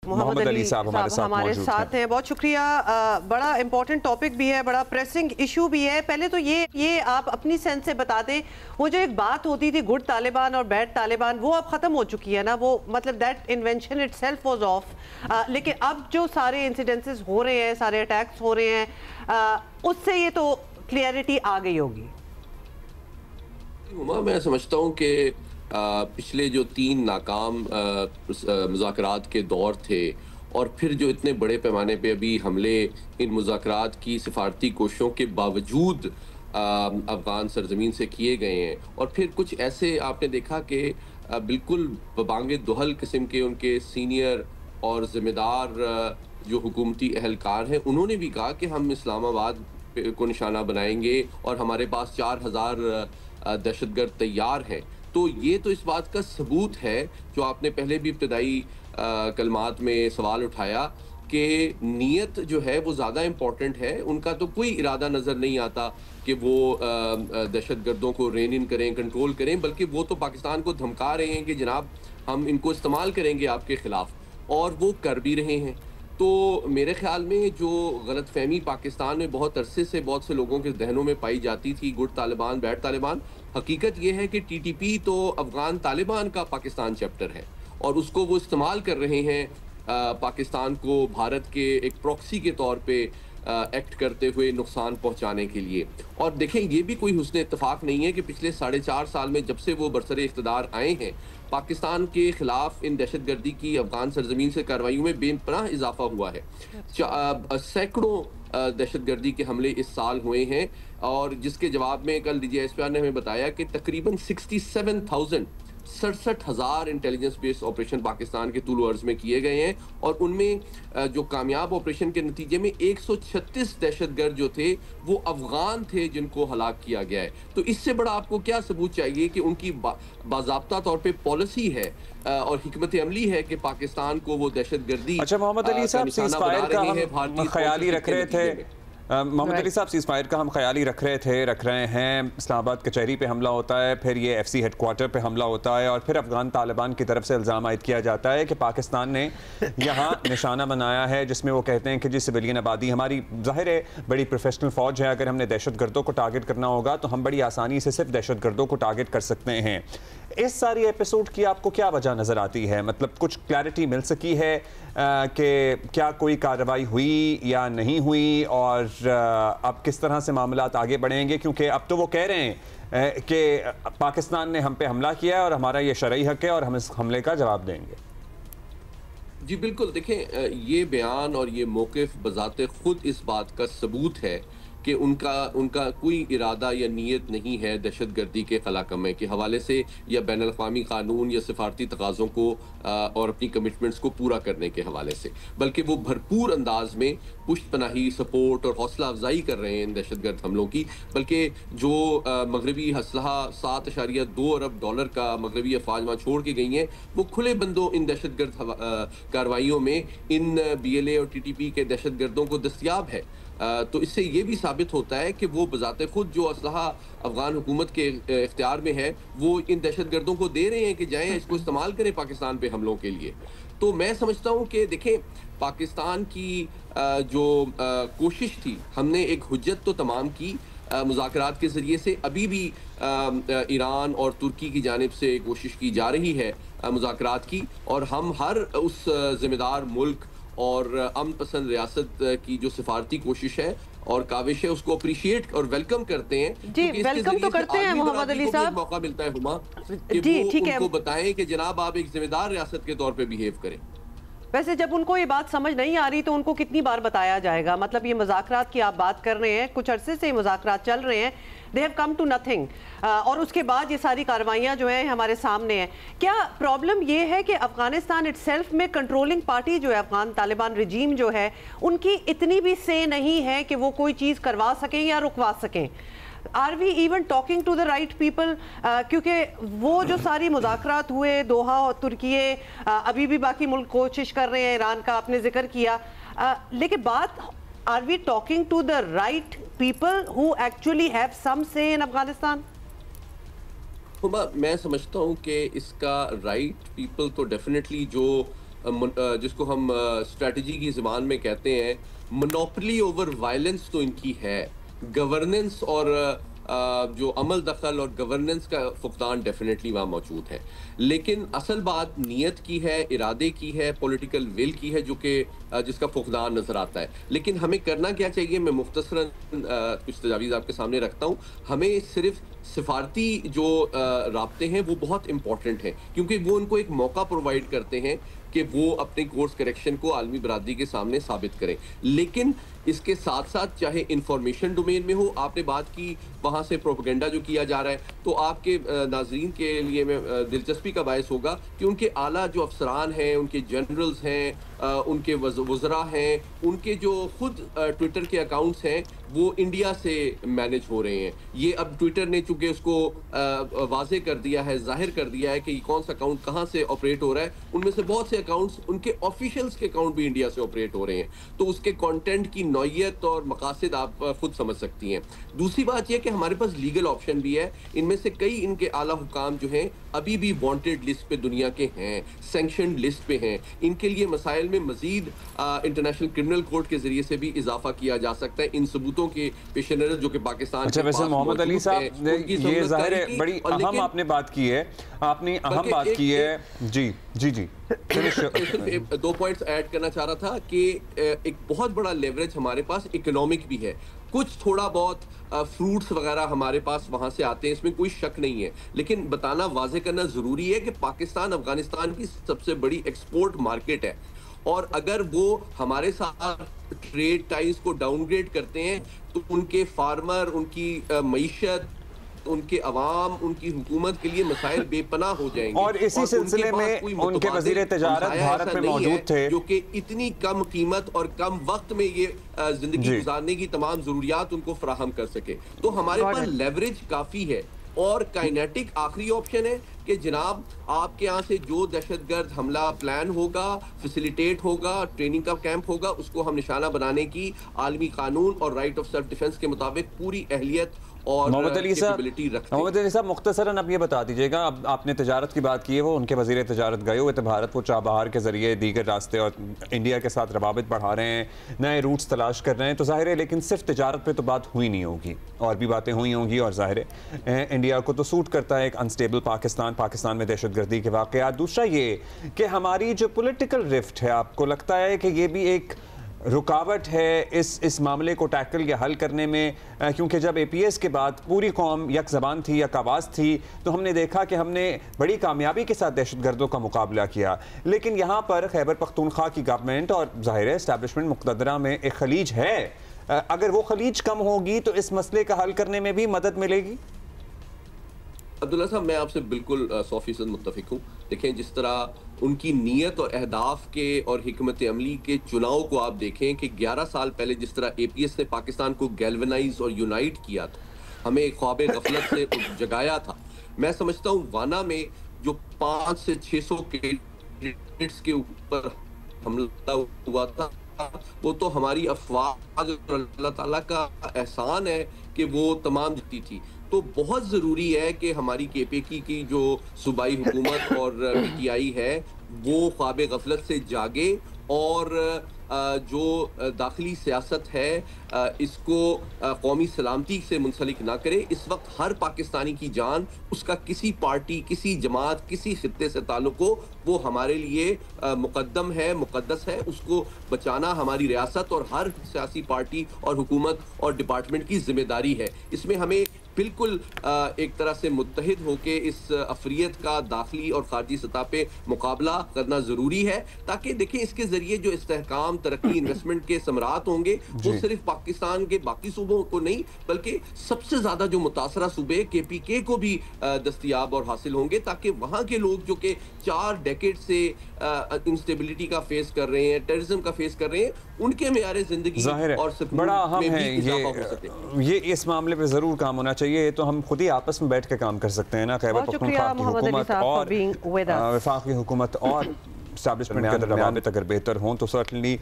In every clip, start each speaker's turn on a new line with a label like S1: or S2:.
S1: محمد علی صاحب ہمارے ساتھ ہیں. بہت شکریہ. بڑا امپورٹنٹ ٹاپک بھی ہے, بڑا پریسنگ ایشو بھی ہے. پہلے تو یہ آپ اپنی سینس سے بتا دیں, وہ جو ایک بات ہوتی تھی گڈ طالبان اور بیڈ طالبان, وہ اب ختم ہو چکی ہے نا, وہ مطلب that invention it self was of. لیکن اب جو سارے انسیڈنسز ہو رہے ہیں, سارے اٹیکس ہو رہے ہیں, اس سے یہ تو کلیئرٹی آ گئی ہوگی.
S2: میں سمجھتا ہوں کہ پچھلے جو 3 ناکام مذاکرات کے دور تھے, اور پھر جو اتنے بڑے پیمانے پہ ابھی حملے ان مذاکرات کی سفارتی کوششوں کے باوجود افغان سرزمین سے کیے گئے ہیں, اور پھر کچھ ایسے آپ نے دیکھا کہ بالکل ببانگ دہل قسم کے ان کے سینئر اور ذمہ دار جو حکومتی اہلکار ہیں, انہوں نے بھی کہا کہ ہم اسلام آباد کو نشانہ بنائیں گے اور ہمارے پاس 4000 دہشت گرد تیار ہیں. تو یہ تو اس بات کا ثبوت ہے جو آپ نے پہلے بھی ابتدائی کلمات میں سوال اٹھایا کہ نیت جو ہے وہ زیادہ امپورٹنٹ ہے. ان کا تو کوئی ارادہ نظر نہیں آتا کہ وہ دہشت گردوں کو رین ان کریں, کنٹرول کریں, بلکہ وہ تو پاکستان کو دھمکا رہے ہیں کہ جناب ہم ان کو استعمال کریں گے آپ کے خلاف, اور وہ کر بھی رہے ہیں. تو میرے خیال میں جو غلط فہمی پاکستان میں بہت عرصے سے بہت سے لوگوں کے ذہنوں میں پائی جاتی تھی, گڈ طالبان بیڈ طالبان, حقیقت یہ ہے کہ ٹی ٹی پی تو افغان طالبان کا پاکستان چیپٹر ہے, اور اس کو وہ استعمال کر رہے ہیں پاکستان کو بھارت کے ایک پروکسی کے طور پہ ایکٹ کرتے ہوئے نقصان پہنچانے کے لیے. اور دیکھیں یہ بھی کوئی حسن اتفاق نہیں ہے کہ پچھلے 4.5 سال میں جب سے وہ برسر اقتدار آئے ہیں, پاکستان کے خلاف ان دہشت گردی کی افغان سرزمین سے کارروائیوں میں بے پناہ اضافہ ہوا ہے. سینکڑوں دہشت گردی کے حملے اس سال ہوئے ہیں, اور جس کے جواب میں کل D G S P R نے ہمیں بتایا کہ تقریباً 67,000 انٹیلیجنس بیس آپریشن پاکستان کے طول و عرض میں کیے گئے ہیں, اور ان میں جو کامیاب آپریشن کے نتیجے میں 136 دہشت گرد جو تھے وہ افغان تھے جن کو ہلاک کیا گیا ہے. تو اس سے بڑا آپ کو کیا ثبوت چاہیے کہ ان کی باضابطہ طور پہ پالیسی ہے اور حکمت عملی ہے کہ پاکستان کو وہ دہشت گردی.
S1: اچھا محمد علی صاحب سیز فائر کا ہم خیالی رکھ رہے تھے, محمد علی صاحب سیز فائر کا ہم خیالی رکھ رہے ہیں. اسلام آباد کچہری پہ حملہ ہوتا ہے, پھر یہ ایف سی ہیڈ کوارٹر پہ حملہ ہوتا ہے, اور پھر افغان طالبان کی طرف سے الزام عائد کیا جاتا ہے کہ پاکستان نے یہاں نشانہ بنایا ہے, جس میں وہ کہتے ہیں کہ جی سویلین آبادی ہماری ظاہر ہے بڑی پروفیشنل فوج ہے, اگر ہم نے دہشت گردوں کو ٹارگٹ کرنا ہوگا تو ہم بڑی آسانی سے صرف دہشت گردوں کو ٹارگٹ کر سکتے ہیں. اس ساری ایپیسوڈ کی آپ کو کیا وجہ نظر آتی ہے؟ مطلب کچھ کلیئرٹی مل سکی ہے کہ کیا کوئی کارروائی ہوئی یا نہیں ہوئی, اور اب کس طرح سے معاملات آگے بڑھیں گے؟ کیونکہ اب تو وہ کہہ رہے ہیں کہ پاکستان نے ہم پہ حملہ کیا ہے اور ہمارا یہ شرعی حق ہے اور ہم اس حملے کا جواب دیں گے.
S2: جی بالکل, دیکھیں یہ بیان اور یہ موقف بذات خود اس بات کا ثبوت ہے کہ ان کا کوئی ارادہ یا نیت نہیں ہے دہشت گردی کے خلا کمے کے حوالے سے, یا بین الاقوامی قانون یا سفارتی تقاضوں کو اور اپنی کمٹمنٹس کو پورا کرنے کے حوالے سے, بلکہ وہ بھرپور انداز میں پشت پناہی, سپورٹ اور حوصلہ افزائی کر رہے ہیں ان دہشت گرد حملوں کی. بلکہ جو مغربی اسلحہ $7.2 ارب کا مغربی افواج وہاں چھوڑ کے گئی ہیں, وہ کھلے بندوں ان دہشت گرد کارروائیوں میں ان بی ایل اے اور ٹی ٹی پی کے دہشت گردوں کو دستیاب ہے. تو اس سے یہ بھی ثابت ہوتا ہے کہ وہ بذات خود جو اسلحہ افغان حکومت کے اختیار میں ہے وہ ان دہشت گردوں کو دے رہے ہیں کہ جائیں اس کو استعمال کریں پاکستان پہ حملوں کے لیے. تو میں سمجھتا ہوں کہ دیکھیں پاکستان کی جو کوشش تھی, ہم نے ایک حجت تو تمام کی مذاکرات کے ذریعے سے, ابھی بھی ایران اور ترکی کی جانب سے کوشش کی جا رہی ہے مذاکرات کی, اور ہم ہر اس ذمہ دار ملک اور امن پسند ریاست کی جو سفارتی کوشش ہے اور کاوش ہے اس کو اپریشیٹ اور ویلکم کرتے ہیں.
S1: جی ویلکم تو کرتے ہیں محمد علی صاحب,
S2: موقع ملتا ہے ہما کہ وہ ان کو بتائیں کہ جناب آپ ایک ذمہ دار ریاست کے طور پہ بیہیو کریں.
S1: ویسے جب ان کو یہ بات سمجھ نہیں آ رہی تو ان کو کتنی بار بتایا جائے گا؟ مطلب یہ مذاکرات کی آپ بات کر رہے ہیں, کچھ عرصے سے مذاکرات چل رہے ہیں, they have come to nothing, اور اس کے بعد یہ ساری کارروائیاں جو ہیں ہمارے سامنے ہیں. کیا پرابلم یہ ہے کہ افغانستان اٹ سیلف میں کنٹرولنگ پارٹی جو ہے افغان طالبان رجیم جو ہے, ان کی اتنی بھی سے نہیں ہے کہ وہ کوئی چیز کروا سکیں یا رکوا سکیں؟ Are we even talking to the right people? کیونکہ وہ جو ساری مذاکرات ہوئے دوحہ اور ترکیے, ابھی بھی باقی ملک کوشش کر رہے ہیں, ایران کا آپ نے ذکر کیا, لیکن بات are we talking to the right people who actually have some say in Afghanistan?
S2: میں سمجھتا ہوں کہ اس کا رائٹ پیپل تو ڈیفینیٹلی جو جس کو ہم اسٹریٹجی کی زبان میں کہتے ہیں منوپلی اوور وائلنس تو ان کی ہے، گورننس اور جو عمل دخل اور گورننس کا فقدان ڈیفینیٹلی وہاں موجود ہے، لیکن اصل بات نیت کی ہے، ارادے کی ہے، پولیٹیکل ول کی ہے، جو کہ جس کا فقدان نظر آتا ہے۔ لیکن ہمیں کرنا کیا چاہیے، میں مختصراً کچھ تجاویز آپ کے سامنے رکھتا ہوں۔ ہمیں صرف سفارتی جو رابطے ہیں وہ بہت امپورٹنٹ ہیں، کیونکہ وہ ان کو ایک موقع پرووائڈ کرتے ہیں کہ وہ اپنے کورس کریکشن کو عالمی برادری کے سامنے ثابت کریں۔ لیکن اس کے ساتھ ساتھ چاہے انفارمیشن ڈومین میں ہو، آپ نے بات کی وہاں سے پروپیگنڈا جو کیا جا رہا ہے، تو آپ کے ناظرین کے لیے میں دلچسپی کا باعث ہوگا کہ ان کے اعلیٰ جو افسران ہیں، ان کے جنرلز ہیں، ان کے وزراء ہیں، ان کے جو خود ٹویٹر کے اکاؤنٹس ہیں وہ انڈیا سے مینیج ہو رہے ہیں۔ یہ اب ٹویٹر نے چونکہ اس کو واضح کر دیا ہے، ظاہر کر دیا ہے کہ یہ کون سا اکاؤنٹ کہاں سے آپریٹ ہو رہا ہے، ان میں سے بہت سے اکاؤنٹس ان کے آفیشلز کے اکاؤنٹ بھی انڈیا سے آپریٹ ہو رہے ہیں، تو اس کے کانٹینٹ کی نوعیت اور مقاصد آپ خود سمجھ سکتی ہیں۔ دوسری بات یہ کہ ہمارے پاس لیگل آپشن بھی ہے، ان میں سے کئی ان کے اعلیٰ حکام جو ہیں ابھی بھی وانٹڈ لسٹ پہ دنیا کے ہیں، سینکشنڈ لسٹ پہ ہیں، ان کے لیے مسائل میں مزید انٹرنیشنل کرمنل کورٹ کے ذریعے سے بھی اضافہ کیا جا سکتا ہے ان ثبوتوں کے پیش نظر جو کہ پاکستان کے
S1: ویسے محمد علی صاحب یہ ظاہر ہے بڑی اہم آپ نے بات کی ہے، آپ نے اہم بات کی ہے۔ جی جی جی
S2: صرف 2 پوائنٹس ایڈ کرنا چاہ رہا تھا کہ ایک بہت بڑا لیوریج ہمارے پاس اکنامک بھی ہے، کچھ تھوڑا بہت فروٹس وغیرہ ہمارے پاس وہاں سے آتے ہیں، اس میں کوئی شک نہیں ہے، لیکن بتانا واضح کرنا ضروری ہے کہ پاکستان افغانستان کی سب سے بڑی ایکسپورٹ مارکیٹ ہے، اور اگر وہ ہمارے ساتھ ٹریڈ ٹائز کو ڈاؤن گریڈ کرتے ہیں تو ان کے فارمر، ان کی معیشت، ان کے عوام، ان کی حکومت کے لیے مسائل بے پناہ ہو جائیں گے۔
S1: اور اسی سلسلے میں ان کے وزیر تجارت بھارت میں موجود تھے
S2: جو کہ اتنی کم قیمت اور کم وقت میں یہ زندگی گزارنے کی تمام ضروریات ان کو فراہم کر سکے، تو ہمارے پاس لیوریج کافی ہے۔ اور کائنیٹک آخری آپشن ہے کہ جناب آپ کے یہاں سے جو دہشت گرد حملہ پلان ہوگا، فیسیلیٹیٹ ہوگا، ٹریننگ کا کیمپ ہوگا، اس کو ہم نشانہ بنانے کی عالمی قانون اور رائٹ آف سیلف ڈیفنس کے مطابق پوری اہلیت اور
S1: محمد علی صاحب مختصراً اب یہ بتا دیجئے گا، اب آپ نے تجارت کی بات کی ہے، وہ ان کے وزیر تجارت گئے ہوئے تھے بھارت، وہ چابہار کے ذریعے دیگر راستے اور انڈیا کے ساتھ روابط بڑھا رہے ہیں، نئے روٹس تلاش کر رہے ہیں، تو ظاہر ہے لیکن صرف تجارت پہ تو بات ہوئی نہیں ہوگی، اور بھی باتیں ہوئی ہوں گی، اور ظاہر ہے انڈیا کو تو سوٹ کرتا ہے ایک انسٹیبل پاکستان میں دہشت گردی کے واقعات۔ دوسرا یہ کہ ہماری جو پولیٹیکل رفٹ ہے، آپ کو لگتا ہے کہ یہ بھی ایک رکاوٹ ہے اس معاملے کو ٹیکل یا حل کرنے میں؟ کیونکہ جب اے پی ایس کے بعد پوری قوم یک زبان تھی، یک آواز تھی، تو ہم نے دیکھا کہ ہم نے بڑی کامیابی کے ساتھ دہشت گردوں کا مقابلہ کیا، لیکن یہاں پر خیبر پختونخوا کی گورنمنٹ اور ظاہر ہے اسٹیبلشمنٹ مقتدرہ میں ایک خلیج ہے، اگر وہ خلیج کم ہوگی تو اس مسئلے کا حل کرنے میں بھی مدد ملے گی؟
S2: عبداللہ صاحب میں آپ سے بالکل 100% متفق ہوں۔ دیکھیں جس طرح ان کی نیت اور اہداف کے اور حکمت عملی کے چناؤ کو آپ دیکھیں کہ 11 سال پہلے جس طرح اے پی ایس نے پاکستان کو گیلونائز اور یونائٹ کیا تھا، ہمیں ایک خواب غفلت سے جگایا تھا، میں سمجھتا ہوں وانا میں جو 500 سے 600 کینڈیڈیٹس کے اوپر حملہ ہوا تھا، وہ تو ہماری افواج اور اللہ تعالیٰ کا احسان ہے کہ وہ تمام جتی تھی۔ تو بہت ضروری ہے کہ ہماری کے پی کی جو صوبائی حکومت اور پی ٹی آئی ہے وہ خواب غفلت سے جاگے، اور جو داخلی سیاست ہے اس کو قومی سلامتی سے منسلک نہ کرے۔ اس وقت ہر پاکستانی کی جان، اس کا کسی پارٹی، کسی جماعت، کسی خطے سے تعلق ہو، وہ ہمارے لیے مقدم ہے، مقدس ہے، اس کو بچانا ہماری ریاست اور ہر سیاسی پارٹی اور حکومت اور ڈپارٹمنٹ کی ذمہ داری ہے۔ اس میں ہمیں بالکل ایک طرح سے متحد ہو کے اس افریت کا داخلی اور خارجی سطح پہ مقابلہ کرنا ضروری ہے، تاکہ دیکھیں اس کے ذریعے جو استحکام، ترقی، انویسٹمنٹ کے ثمرات ہوں گے وہ صرف پاکستان کے باقی صوبوں کو نہیں بلکہ سب سے زیادہ جو متاثرہ صوبے کے پی کے کو بھی دستیاب اور حاصل ہوں گے، تاکہ وہاں کے لوگ جو کہ 4 ڈیکیڈ سے انسٹیبلٹی کا فیس کر رہے ہیں، ٹیررزم کا فیس کر رہے ہیں، ان کے معیار زندگی اور سکون میں بھی اضافہ ہو سکے۔
S1: یہ اس معاملے پہ ضرور کام ہونا چاہیے، یہ تو ہم خود ہی آپس میں بیٹھ کے کام کر سکتے ہیں نا، خیبر پختونخوا کی حکومت اور وفاقی حکومت اور اسٹیبلشمنٹ کے روابط اگر بہتر ہوں تو سرٹنلی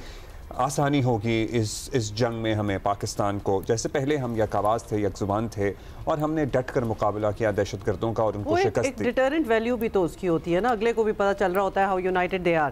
S1: آسانی ہوگی اس جنگ میں ہمیں، پاکستان کو، جیسے پہلے ہم یک آواز تھے، یک زبان تھے، اور ہم نے ڈٹ کر مقابلہ کیا دہشت گردوں کا اور ان کو شکست دی۔
S3: ایک ڈیٹرنٹ ویلیو بھی تو اس کی ہوتی ہے نا، اگلے کو بھی پتہ چل رہا ہوتا ہے ہاؤ یونائٹڈ دے آر۔